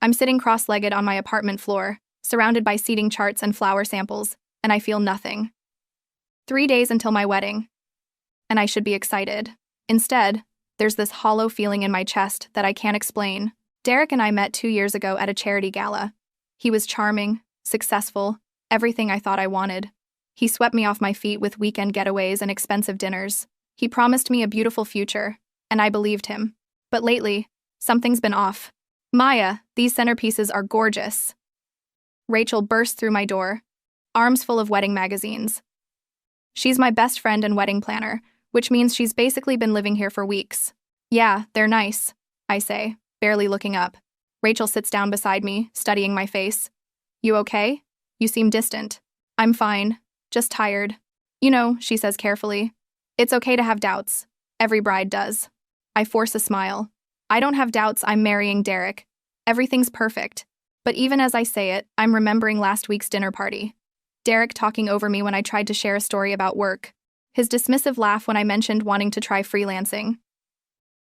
I'm sitting cross-legged on my apartment floor, surrounded by seating charts and flower samples, and I feel nothing. 3 days until my wedding, and I should be excited. Instead, there's this hollow feeling in my chest that I can't explain. Derek and I met 2 years ago at a charity gala. He was charming, successful, everything I thought I wanted. He swept me off my feet with weekend getaways and expensive dinners. He promised me a beautiful future, and I believed him. But lately, something's been off. Maya, these centerpieces are gorgeous. Rachel burst through my door, arms full of wedding magazines. She's my best friend and wedding planner, which means she's basically been living here for weeks. Yeah, they're nice, I say, barely looking up. Rachel sits down beside me, studying my face. You okay? You seem distant. I'm fine, just tired. You know, she says carefully. It's okay to have doubts. Every bride does. I force a smile. I don't have doubts I'm marrying Derek. Everything's perfect. But even as I say it, I'm remembering last week's dinner party. Derek talking over me when I tried to share a story about work. His dismissive laugh when I mentioned wanting to try freelancing.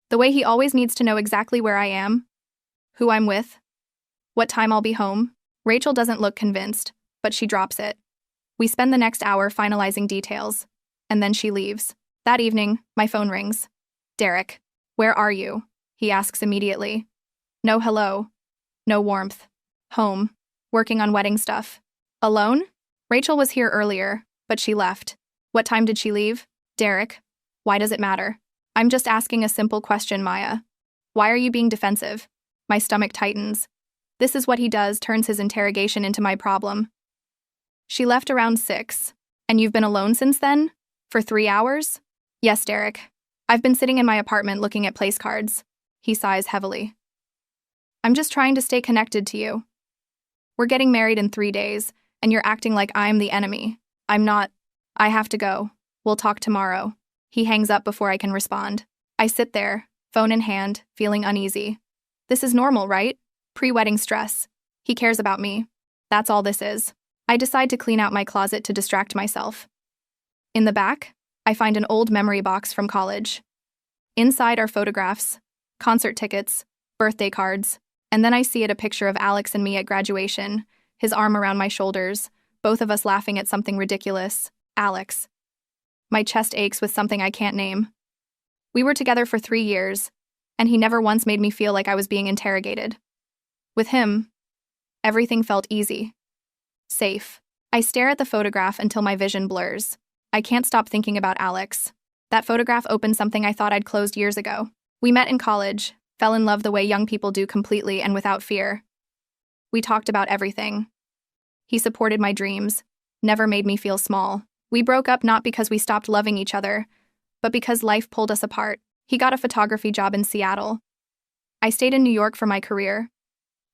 The way he always needs to know exactly where I am, who I'm with, what time I'll be home. Rachel doesn't look convinced, but she drops it. We spend the next hour finalizing details, and then she leaves. That evening, my phone rings. Derek, where are you? He asks immediately. No hello. No warmth. Home. Working on wedding stuff. Alone? Rachel was here earlier, but she left. What time did she leave? Derek, why does it matter? I'm just asking a simple question, Maya. Why are you being defensive? My stomach tightens. This is what he does, turns his interrogation into my problem. She left around 6. And you've been alone since then? For 3 hours? Yes, Derek. I've been sitting in my apartment looking at place cards. He sighs heavily. I'm just trying to stay connected to you. We're getting married in 3 days, and you're acting like I'm the enemy. I'm not. I have to go. We'll talk tomorrow. He hangs up before I can respond. I sit there, phone in hand, feeling uneasy. This is normal, right? Pre-wedding stress. He cares about me. That's all this is. I decide to clean out my closet to distract myself. In the back, I find an old memory box from college. Inside are photographs, concert tickets, birthday cards, and then I see a picture of Alex and me at graduation, his arm around my shoulders, both of us laughing at something ridiculous. Alex. My chest aches with something I can't name. We were together for 3 years, and he never once made me feel like I was being interrogated. With him, everything felt easy. Safe. I stare at the photograph until my vision blurs. I can't stop thinking about Alex. That photograph opened something I thought I'd closed years ago. We met in college, fell in love the way young people do, completely and without fear. We talked about everything. He supported my dreams, never made me feel small. We broke up not because we stopped loving each other, but because life pulled us apart. He got a photography job in Seattle. I stayed in New York for my career.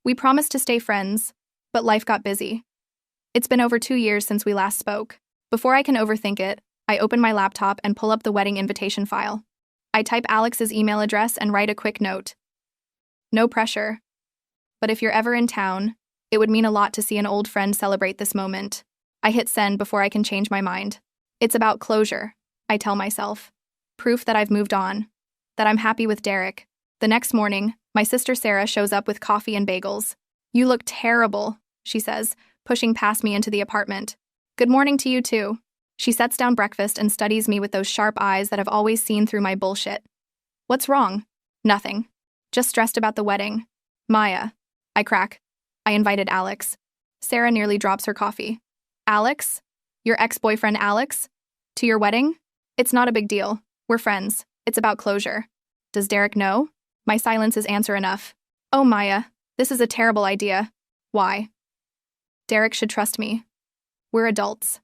We promised to stay friends, but life got busy. It's been over 2 years since we last spoke. Before I can overthink it, I open my laptop and pull up the wedding invitation file. I type Alex's email address and write a quick note. No pressure. But if you're ever in town, it would mean a lot to see an old friend celebrate this moment. I hit send before I can change my mind. It's about closure, I tell myself. Proof that I've moved on. That I'm happy with Derek. The next morning, my sister Sarah shows up with coffee and bagels. You look terrible, she says, pushing past me into the apartment. Good morning to you too. She sets down breakfast and studies me with those sharp eyes that I've always seen through my bullshit. What's wrong? Nothing. Just stressed about the wedding. Maya. I crack. I invited Alex. Sarah nearly drops her coffee. Alex? Your ex-boyfriend Alex? To your wedding? It's not a big deal. We're friends. It's about closure. Does Derek know? My silence is answer enough. Oh, Maya, this is a terrible idea. Why? Derek should trust me. We're adults.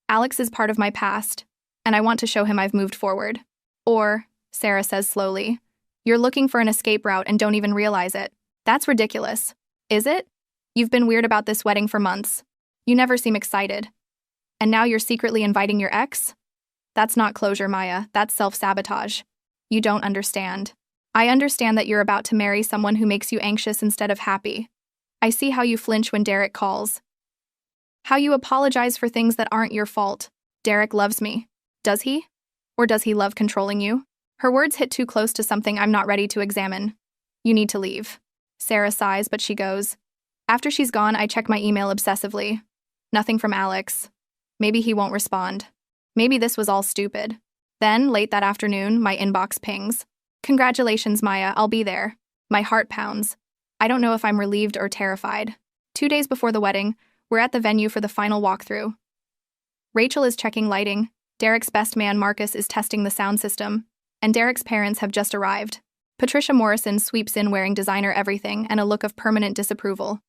Alex is part of my past, and I want to show him I've moved forward. Or, Sarah says slowly, you're looking for an escape route and don't even realize it. That's ridiculous. Is it? You've been weird about this wedding for months. You never seem excited. And now you're secretly inviting your ex? That's not closure, Maya. That's self-sabotage. You don't understand. I understand that you're about to marry someone who makes you anxious instead of happy. I see how you flinch when Derek calls. How you apologize for things that aren't your fault. Derek loves me. Does he? Or does he love controlling you? Her words hit too close to something I'm not ready to examine. You need to leave. Sarah sighs, but she goes. After she's gone, I check my email obsessively. Nothing from Alex. Maybe he won't respond. Maybe this was all stupid. Then, late that afternoon, my inbox pings. Congratulations, Maya, I'll be there. My heart pounds. I don't know if I'm relieved or terrified. 2 days before the wedding, we're at the venue for the final walkthrough. Rachel is checking lighting, Derek's best man Marcus is testing the sound system, and Derek's parents have just arrived. Patricia Morrison sweeps in wearing designer everything and a look of permanent disapproval.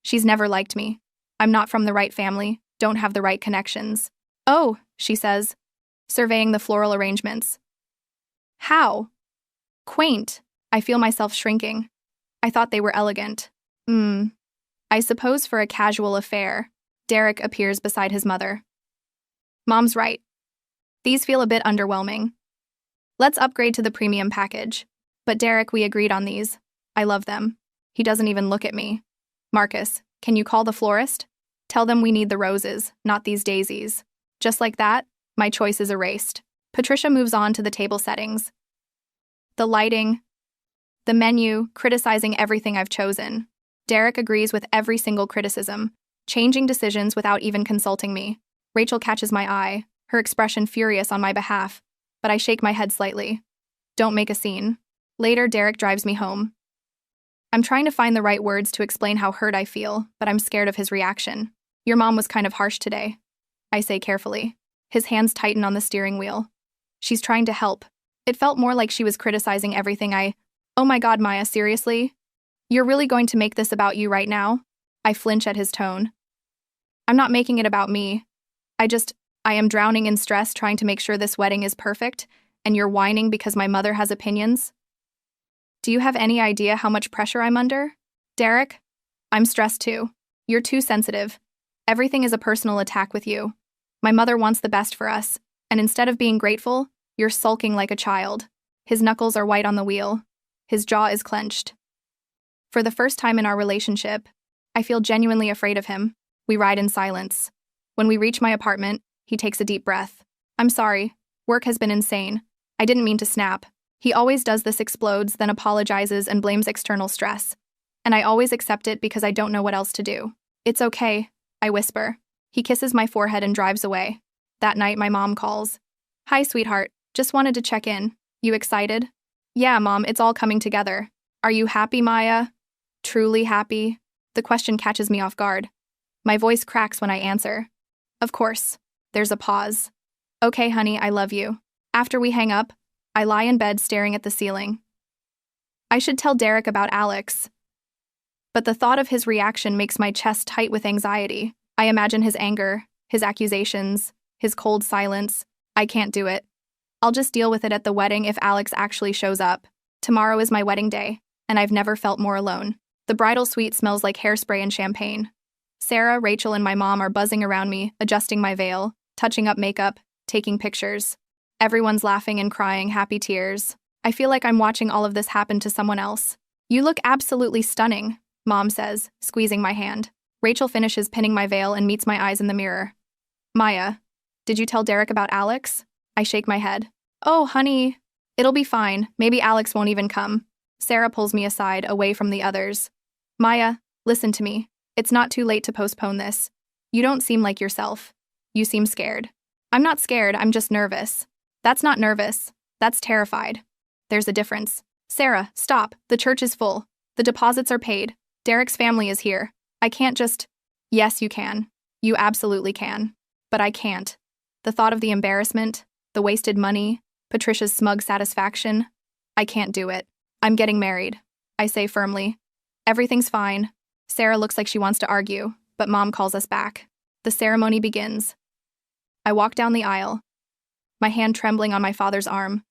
She's never liked me. I'm not from the right family, don't have the right connections. Oh, she says, surveying the floral arrangements. How? Quaint. I feel myself shrinking. I thought they were elegant. I suppose for a casual affair. Derek appears beside his mother. Mom's right. These feel a bit underwhelming. Let's upgrade to the premium package. But Derek, we agreed on these. I love them. He doesn't even look at me. Marcus, can you call the florist? Tell them we need the roses, not these daisies. Just like that, my choice is erased. Patricia moves on to the table settings. The lighting, the menu, criticizing everything I've chosen. Derek agrees with every single criticism, changing decisions without even consulting me. Rachel catches my eye, her expression furious on my behalf, but I shake my head slightly. Don't make a scene. Later, Derek drives me home. I'm trying to find the right words to explain how hurt I feel, but I'm scared of his reaction. Your mom was kind of harsh today, I say carefully. His hands tighten on the steering wheel. She's trying to help. It felt more like she was criticizing everything Oh my God, Maya, seriously? You're really going to make this about you right now? I flinch at his tone. I'm not making it about me. I am drowning in stress trying to make sure this wedding is perfect, and you're whining because my mother has opinions? Do you have any idea how much pressure I'm under? Derek? I'm stressed too. You're too sensitive. Everything is a personal attack with you. My mother wants the best for us, and instead of being grateful, you're sulking like a child. His knuckles are white on the wheel. His jaw is clenched. For the first time in our relationship, I feel genuinely afraid of him. We ride in silence. When we reach my apartment, he takes a deep breath. I'm sorry. Work has been insane. I didn't mean to snap. He always does this, explodes, then apologizes and blames external stress. And I always accept it because I don't know what else to do. It's okay, I whisper. He kisses my forehead and drives away. That night, my mom calls. Hi, sweetheart. Just wanted to check in. You excited? Yeah, Mom, it's all coming together. Are you happy, Maya? Truly happy? The question catches me off guard. My voice cracks when I answer. Of course. There's a pause. Okay, honey, I love you. After we hang up, I lie in bed staring at the ceiling. I should tell Derek about Alex. But the thought of his reaction makes my chest tight with anxiety. I imagine his anger, his accusations, his cold silence. I can't do it. I'll just deal with it at the wedding if Alex actually shows up. Tomorrow is my wedding day, and I've never felt more alone. The bridal suite smells like hairspray and champagne. Sarah, Rachel, and my mom are buzzing around me, adjusting my veil, touching up makeup, taking pictures. Everyone's laughing and crying happy tears. I feel like I'm watching all of this happen to someone else. You look absolutely stunning, Mom says, squeezing my hand. Rachel finishes pinning my veil and meets my eyes in the mirror. Maya, did you tell Derek about Alex? I shake my head. Oh, honey. It'll be fine. Maybe Alex won't even come. Sarah pulls me aside, away from the others. Maya, listen to me. It's not too late to postpone this. You don't seem like yourself. You seem scared. I'm not scared, I'm just nervous. That's not nervous. That's terrified. There's a difference. Sarah, stop. The church is full. The deposits are paid. Derek's family is here. I can't just... Yes, you can. You absolutely can. But I can't. The thought of the embarrassment, the wasted money, Patricia's smug satisfaction. I can't do it. I'm getting married. I say firmly. Everything's fine. Sarah looks like she wants to argue, but Mom calls us back. The ceremony begins. I walk down the aisle, my hand trembling on my father's arm.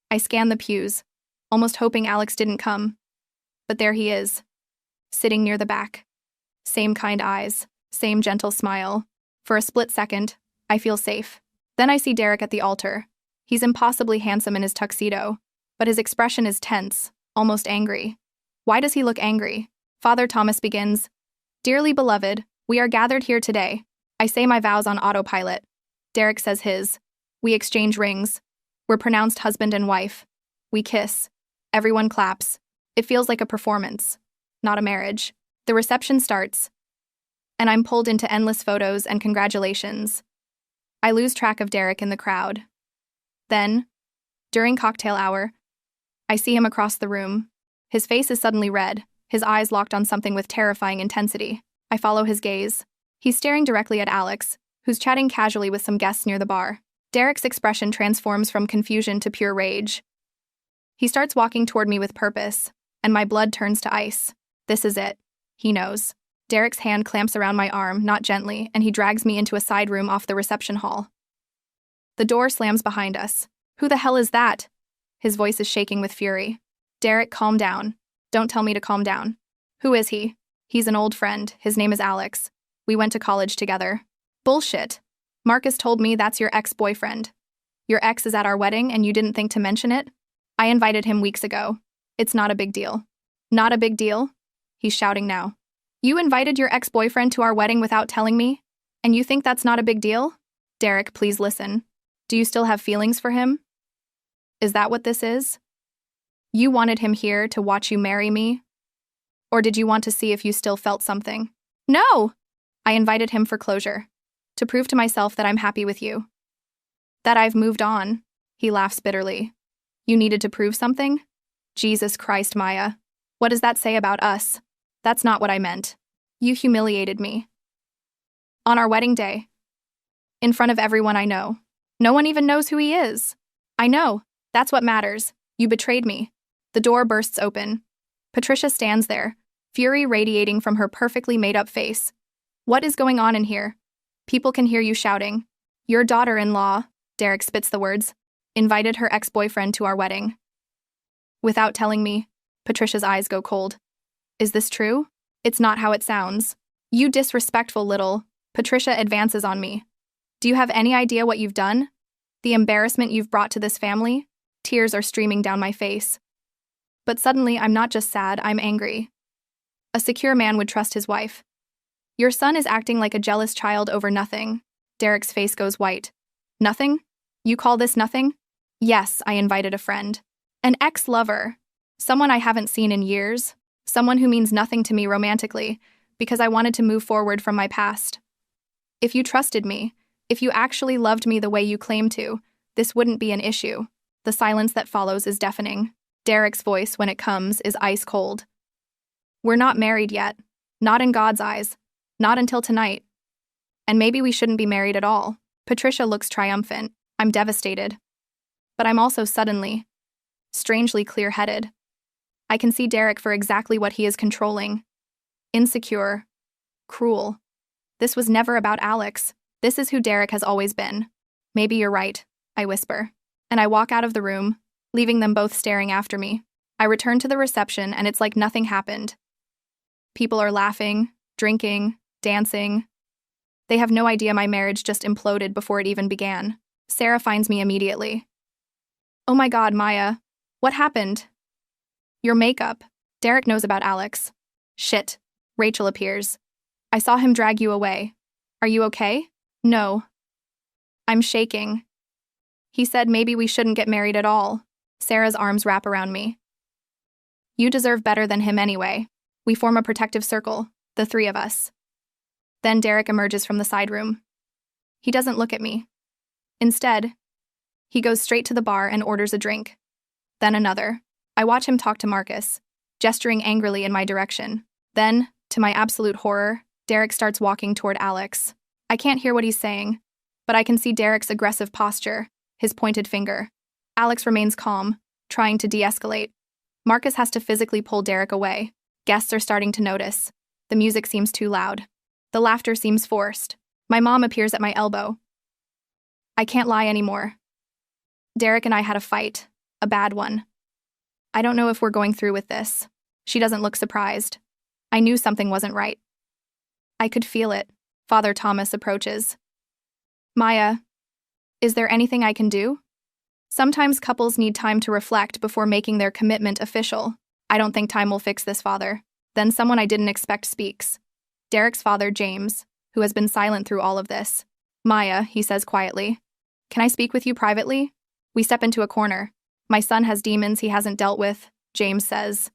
I scan the pews, almost hoping Alex didn't come. But there he is, sitting near the back. Same kind eyes, same gentle smile. For a split second, I feel safe. Then I see Derek at the altar. He's impossibly handsome in his tuxedo, but his expression is tense, almost angry. Why does he look angry? Father Thomas begins, Dearly beloved, we are gathered here today. I say my vows on autopilot. Derek says his. We exchange rings. We're pronounced husband and wife. We kiss. Everyone claps. It feels like a performance, not a marriage. The reception starts, and I'm pulled into endless photos and congratulations. I lose track of Derek in the crowd. Then, during cocktail hour, I see him across the room. His face is suddenly red, his eyes locked on something with terrifying intensity. I follow his gaze. He's staring directly at Alex, who's chatting casually with some guests near the bar. Derek's expression transforms from confusion to pure rage. He starts walking toward me with purpose, and my blood turns to ice. This is it. He knows. Derek's hand clamps around my arm, not gently, and he drags me into a side room off the reception hall. The door slams behind us. Who the hell is that? His voice is shaking with fury. Derek, calm down. Don't tell me to calm down. Who is he? He's an old friend. His name is Alex. We went to college together. Bullshit. Marcus told me that's your ex-boyfriend. Your ex is at our wedding and you didn't think to mention it? I invited him weeks ago. It's not a big deal. Not a big deal? He's shouting now. You invited your ex-boyfriend to our wedding without telling me? And you think that's not a big deal? Derek, please listen. Do you still have feelings for him? Is that what this is? You wanted him here to watch you marry me? Or did you want to see if you still felt something? No! I invited him for closure. To prove to myself that I'm happy with you. That I've moved on. He laughs bitterly. You needed to prove something? Jesus Christ, Maya. What does that say about us? That's not what I meant. You humiliated me. On our wedding day. In front of everyone I know. No one even knows who he is. I know. That's what matters. You betrayed me. The door bursts open. Patricia stands there, fury radiating from her perfectly made-up face. What is going on in here? People can hear you shouting. Your daughter-in-law, Derek spits the words, invited her ex-boyfriend to our wedding. Without telling me, Patricia's eyes go cold. Is this true? It's not how it sounds. You disrespectful little. Patricia advances on me. Do you have any idea what you've done? The embarrassment you've brought to this family? Tears are streaming down my face. But suddenly, I'm not just sad, I'm angry. A secure man would trust his wife. Your son is acting like a jealous child over nothing. Derek's face goes white. Nothing? You call this nothing? Yes, I invited a friend. An ex-lover. Someone I haven't seen in years. Someone who means nothing to me romantically, because I wanted to move forward from my past. If you trusted me, if you actually loved me the way you claim to, this wouldn't be an issue. The silence that follows is deafening. Derek's voice, when it comes, is ice cold. We're not married yet. Not in God's eyes. Not until tonight. And maybe we shouldn't be married at all. Patricia looks triumphant. I'm devastated. But I'm also suddenly, strangely clear-headed. I can see Derek for exactly what he is controlling. Insecure. Cruel. This was never about Alex. This is who Derek has always been. Maybe you're right, I whisper. And I walk out of the room, leaving them both staring after me. I return to the reception and it's like nothing happened. People are laughing, drinking, dancing. They have no idea my marriage just imploded before it even began. Sarah finds me immediately. Oh my God, Maya. What happened? Your makeup. Derek knows about Alex. Shit. Rachel appears. I saw him drag you away. Are you okay? No. I'm shaking. He said maybe we shouldn't get married at all. Sarah's arms wrap around me. You deserve better than him anyway. We form a protective circle, the three of us. Then Derek emerges from the side room. He doesn't look at me. Instead, he goes straight to the bar and orders a drink. Then another. I watch him talk to Marcus, gesturing angrily in my direction. Then, to my absolute horror, Derek starts walking toward Alex. I can't hear what he's saying, but I can see Derek's aggressive posture, his pointed finger. Alex remains calm, trying to de-escalate. Marcus has to physically pull Derek away. Guests are starting to notice. The music seems too loud. The laughter seems forced. My mom appears at my elbow. I can't lie anymore. Derek and I had a fight, a bad one. I don't know if we're going through with this. She doesn't look surprised. I knew something wasn't right. I could feel it. Father Thomas approaches. Maya, is there anything I can do? Sometimes couples need time to reflect before making their commitment official. I don't think time will fix this, Father. Then someone I didn't expect speaks. Derek's father, James, who has been silent through all of this. Maya, he says quietly. Can I speak with you privately? We step into a corner. My son has demons he hasn't dealt with, James says.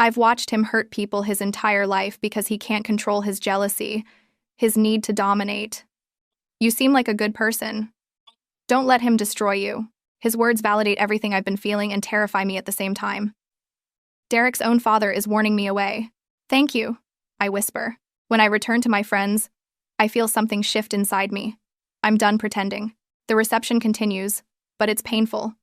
I've watched him hurt people his entire life because he can't control his jealousy, his need to dominate. You seem like a good person. Don't let him destroy you. His words validate everything I've been feeling and terrify me at the same time. Derek's own father is warning me away. Thank you, I whisper. When I return to my friends, I feel something shift inside me. I'm done pretending. The reception continues, but it's painful.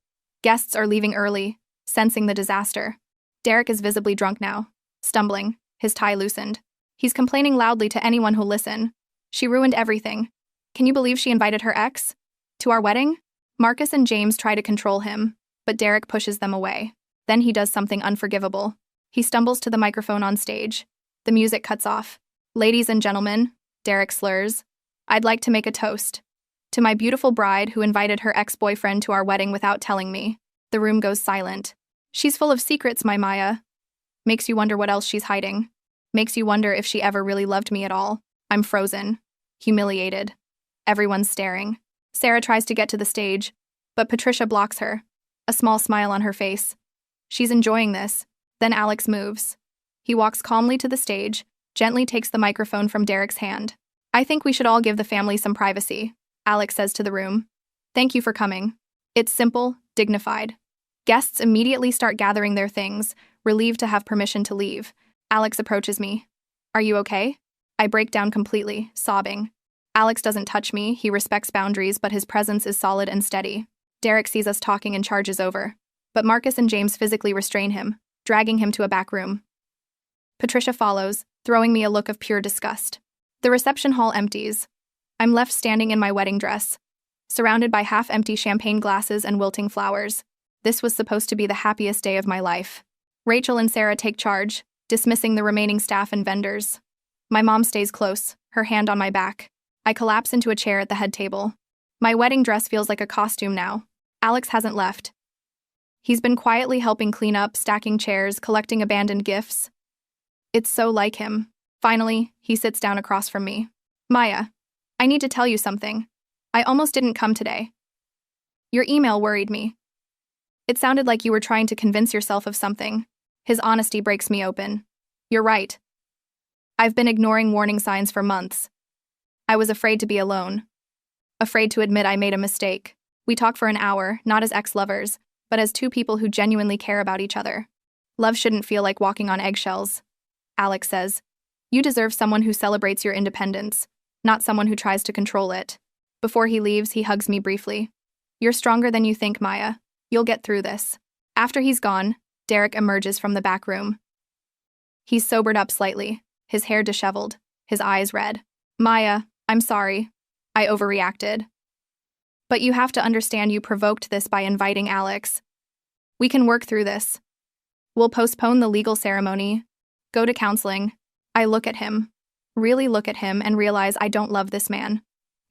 Guests are leaving early, sensing the disaster. Derek is visibly drunk now, stumbling, his tie loosened. He's complaining loudly to anyone who'll listen. She ruined everything. Can you believe she invited her ex to our wedding? Marcus and James try to control him, but Derek pushes them away. Then he does something unforgivable. He stumbles to the microphone on stage. The music cuts off. Ladies and gentlemen, Derek slurs, I'd like to make a toast to my beautiful bride who invited her ex-boyfriend to our wedding without telling me. The room goes silent. She's full of secrets, my Maya. Makes you wonder what else she's hiding. Makes you wonder if she ever really loved me at all. I'm frozen. Humiliated. Everyone's staring. Sarah tries to get to the stage, but Patricia blocks her. A small smile on her face. She's enjoying this. Then Alex moves. He walks calmly to the stage, gently takes the microphone from Derek's hand. I think we should all give the family some privacy, Alex says to the room. Thank you for coming. It's simple, dignified. Guests immediately start gathering their things, relieved to have permission to leave. Alex approaches me. Are you okay? I break down completely, sobbing. Alex doesn't touch me, he respects boundaries, but his presence is solid and steady. Derek sees us talking and charges over. But Marcus and James physically restrain him, dragging him to a back room. Patricia follows, throwing me a look of pure disgust. The reception hall empties. I'm left standing in my wedding dress, surrounded by half-empty champagne glasses and wilting flowers. This was supposed to be the happiest day of my life. Rachel and Sarah take charge, dismissing the remaining staff and vendors. My mom stays close, her hand on my back. I collapse into a chair at the head table. My wedding dress feels like a costume now. Alex hasn't left. He's been quietly helping clean up, stacking chairs, collecting abandoned gifts. It's so like him. Finally, he sits down across from me. Maya, I need to tell you something. I almost didn't come today. Your email worried me. It sounded like you were trying to convince yourself of something. His honesty breaks me open. You're right. I've been ignoring warning signs for months. I was afraid to be alone. Afraid to admit I made a mistake. We talk for an hour, not as ex-lovers, but as two people who genuinely care about each other. Love shouldn't feel like walking on eggshells. Alex says, you deserve someone who celebrates your independence, not someone who tries to control it. Before he leaves, he hugs me briefly. You're stronger than you think, Maya. You'll get through this. After he's gone, Derek emerges from the back room. He's sobered up slightly, his hair disheveled, his eyes red. Maya, I'm sorry. I overreacted. But you have to understand you provoked this by inviting Alex. We can work through this. We'll postpone the legal ceremony, go to counseling. I look at him, really look at him, and realize I don't love this man.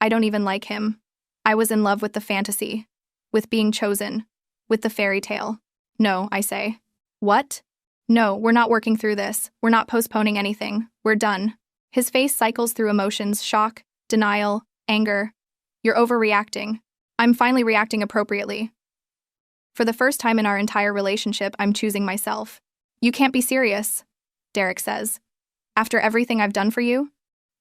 I don't even like him. I was in love with the fantasy, with being chosen, with the fairy tale. No, I say. What? No, we're not working through this. We're not postponing anything. We're done. His face cycles through emotions, shock, denial, anger. You're overreacting. I'm finally reacting appropriately. For the first time in our entire relationship, I'm choosing myself. You can't be serious, Derek says. After everything I've done for you,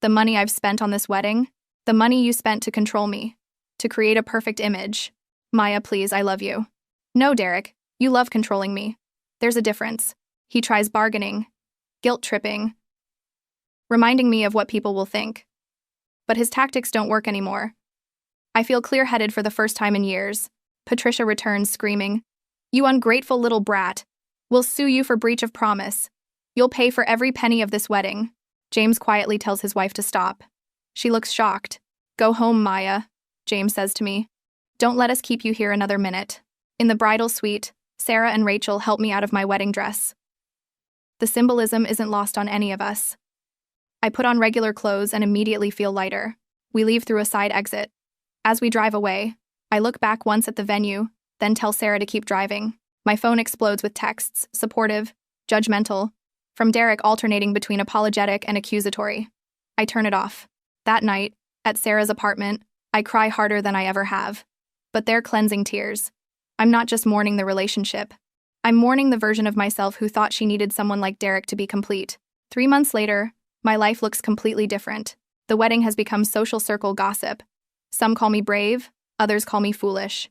the money I've spent on this wedding, the money you spent to control me, to create a perfect image. Maya, please, I love you. No, Derek, you love controlling me. There's a difference. He tries bargaining, guilt-tripping, reminding me of what people will think. But his tactics don't work anymore. I feel clear-headed for the first time in years. Patricia returns, screaming, You ungrateful little brat. We'll sue you for breach of promise. You'll pay for every penny of this wedding. James quietly tells his wife to stop. She looks shocked. Go home, Maya, James says to me. Don't let us keep you here another minute. In the bridal suite, Sarah and Rachel help me out of my wedding dress. The symbolism isn't lost on any of us. I put on regular clothes and immediately feel lighter. We leave through a side exit. As we drive away, I look back once at the venue, then tell Sarah to keep driving. My phone explodes with texts, supportive, judgmental, from Derek alternating between apologetic and accusatory. I turn it off. That night, at Sarah's apartment, I cry harder than I ever have. But they're cleansing tears. I'm not just mourning the relationship. I'm mourning the version of myself who thought she needed someone like Derek to be complete. 3 months later, my life looks completely different. The wedding has become social circle gossip. Some call me brave, others call me foolish.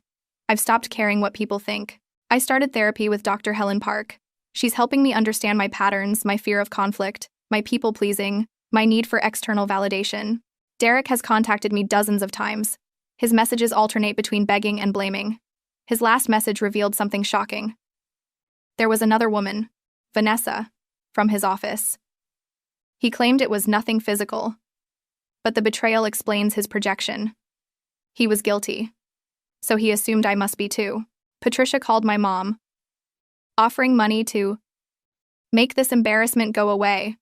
I've stopped caring what people think. I started therapy with Dr. Helen Park. She's helping me understand my patterns, my fear of conflict, my people-pleasing, my need for external validation. Derek has contacted me dozens of times. His messages alternate between begging and blaming. His last message revealed something shocking. There was another woman, Vanessa, from his office. He claimed it was nothing physical, but the betrayal explains his projection. He was guilty, so he assumed I must be too. Patricia called my mom, offering money to make this embarrassment go away.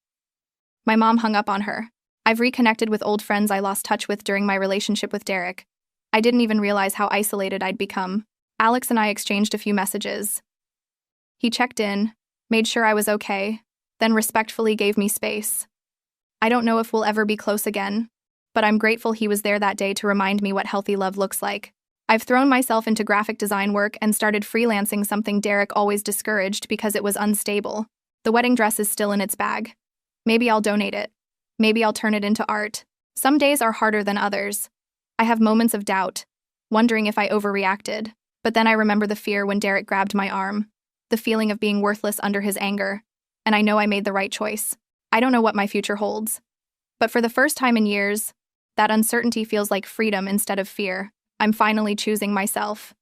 My mom hung up on her. I've reconnected with old friends I lost touch with during my relationship with Derek. I didn't even realize how isolated I'd become. Alex and I exchanged a few messages. He checked in, made sure I was okay, then respectfully gave me space. I don't know if we'll ever be close again, but I'm grateful he was there that day to remind me what healthy love looks like. I've thrown myself into graphic design work and started freelancing, something Derek always discouraged because it was unstable. The wedding dress is still in its bag. Maybe I'll donate it. Maybe I'll turn it into art. Some days are harder than others. I have moments of doubt, wondering if I overreacted, but then I remember the fear when Derek grabbed my arm, the feeling of being worthless under his anger, and I know I made the right choice. I don't know what my future holds, but for the first time in years, that uncertainty feels like freedom instead of fear. I'm finally choosing myself.